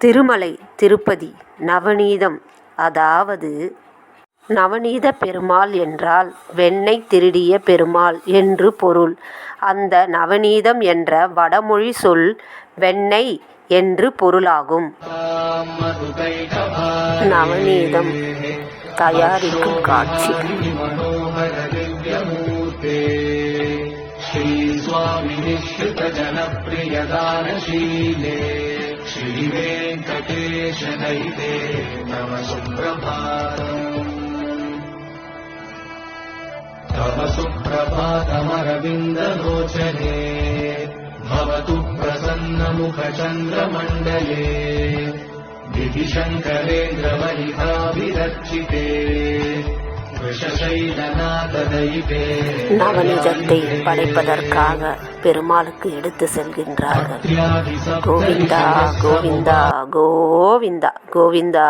திருமலை திருப்பதி நவநீதம். அதாவது நவநீத பெருமாள் என்றால் வெண்ணெய் திருடிய பெருமாள் என்று பொருள். அந்த நவநீதம் என்ற வடமொழி சொல் வெண்ணெய் என்று பொருளாகும். நவநீதம் தயாரிக்கும் காட்சி. श्रीवेङ्कटेशनयिते नम सुप्रभातम् तव सुप्रभातमरविन्दलोचने भवतु प्रसन्नमुखचन्द्रमण्डले विधिशङ्करेन्द्रवनिताभिरर्चिते நவநீதத்தை படைப்பதற்காக பெருமாளுக்கு எடுத்து செல்கின்றார்கள். கோவிந்தா கோவிந்தா கோவிந்தா கோவிந்தா.